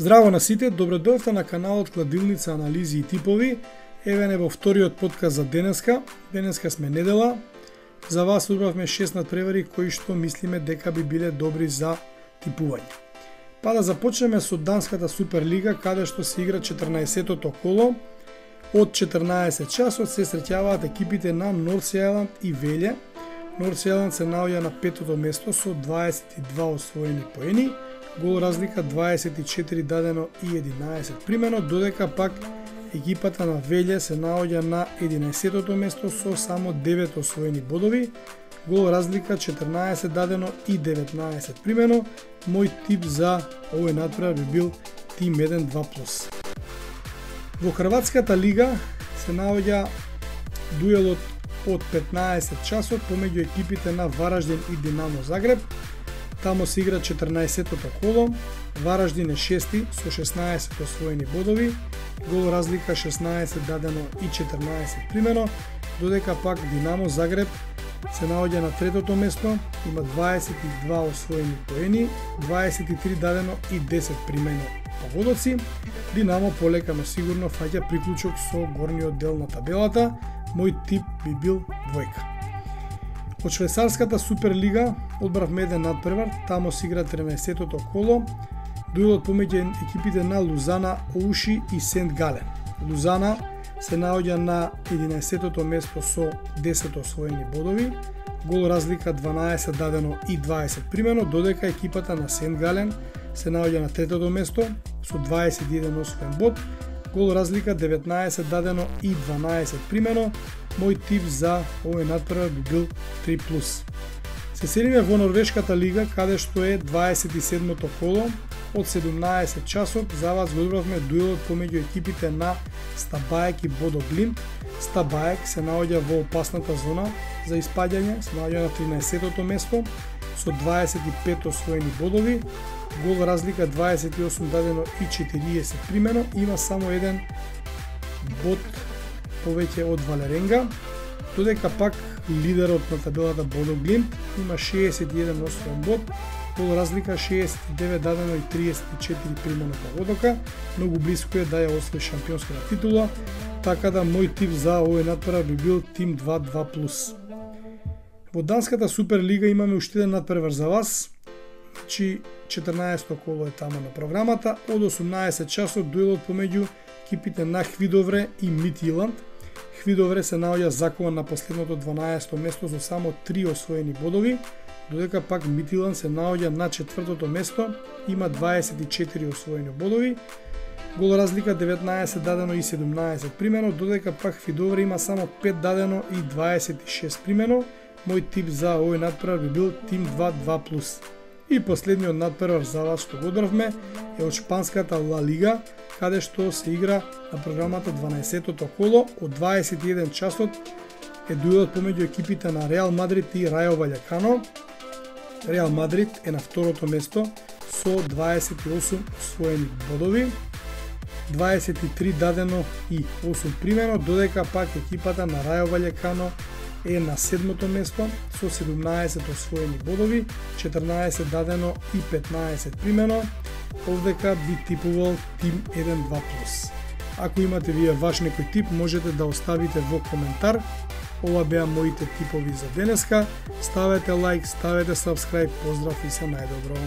Здраво на сите, добро дојдовте на каналот Кладилница, анализи и типови. Еве не во вториот подкаст за денеска. Денеска сме недела. За вас одбравме 6 надпревари кои што мислиме дека би биле добри за типување. Па да започнеме со Данската Суперлига, каде што се игра 14-тото коло. Од 14 часот се среќаваат екипите на Норси Ајланд и Велје. Норси Ајланд се наоѓа на 5-то место со 22 освоени поени. Гол разлика 24 дадено и 11 примено, додека пак екипата на Велје се наоѓа на 11-тото место со само 9 освоени бодови. Гол разлика 14 дадено и 19 примено. Мој тип за овој надпревар би бил тим 1-2+. Во Хрватската лига се наоѓа дуелот од 15 часот помеѓу екипите на Вараждин и Динамо Загреб. Тамо се игра 14-тото коло. Вараждин е шести со 16 освоени бодови. Гол разлика 16 дадено и 14 примено, додека пак Динамо Загреб се наоѓа на третото место, има 22 освоени поени, 23 дадено и 10 примено погодоци. Динамо полека но сигурно фаќа приклучок со горниот дел на табелата. Мој тип би бил двојка. Од Швајцарската Суперлига одбравме еден надпревар, тамо се игра 13-тото коло. Дуелот помеѓу екипите на Лузана, Оуши и Сент Гален. Лузана се наоѓа на 11-тото место со 10 освоени бодови. Гол разлика 12 дадено и 20 примено, додека екипата на Сент Гален се наоѓа на третото место со 21 освоен бод. Гол разлика 19 дадено и 12 примено. Мој тип за овој надпревар би бил 3+. Се селиме во Норвешката лига, каде што е 27-то коло. Од 17 часот за вас го одбравме дуелот помеѓу екипите на Стабаек и Бодо Глимт. Стабаек се наоѓа во опасната зона за испаѓање, се наоѓа на 13-тото место со 25 освоени бодови. Гол разлика 28 дадено и 40 примено. Има само еден бод повеќе од Валеренга, додека пак лидерот на табелата Бодо Глимт има 61 освоен бод. Гол разлика 69 дадено и 34 примено погодока. Многу близко е да ја освои шампионската титула, така да мој тип за овој надпревар би бил тим 2-2+. Во Данската Суперлига имаме уште еден надпревар за вас. Значи 14-то коло е тамо на програмата. Од 18 часот дуелот помеѓу екипите на Хвидовре и Мидтјylland. Хвидовре се наоѓа закован на последното 12-то место со само 3 освоени бодови, додека пак Мидтјylland се наоѓа на 4-тото место, има 24 освоени бодови. Гол разлика 19 дадено и 17 примено, додека пак Хвидовре има само 5 дадено и 26 примено. Мој тип за овој надпревар би бил тим 2-2+. И последниот надпревар за вас што го одбравме е од Шпанската Ла Лига, каде што се игра на програмата 12-тото коло. Од 21 часот е дуелот помеѓу екипите на Реал Мадрид и Рајо Ваљакано. Реал Мадрид е на второто место со 28 освоени бодови, 23 дадено и 8 примено, додека пак екипата на Рајо Ваљакано е на 7-то место со 17 освоени бодови, 14 дадено и 15 примено. Овдека би типувал тим 1-2+. Ако имате вие ваш некој тип, можете да оставите во коментар. Ова беа моите типови за денеска. Ставете лайк, ставете сабскрајб, поздрав и се најдобро.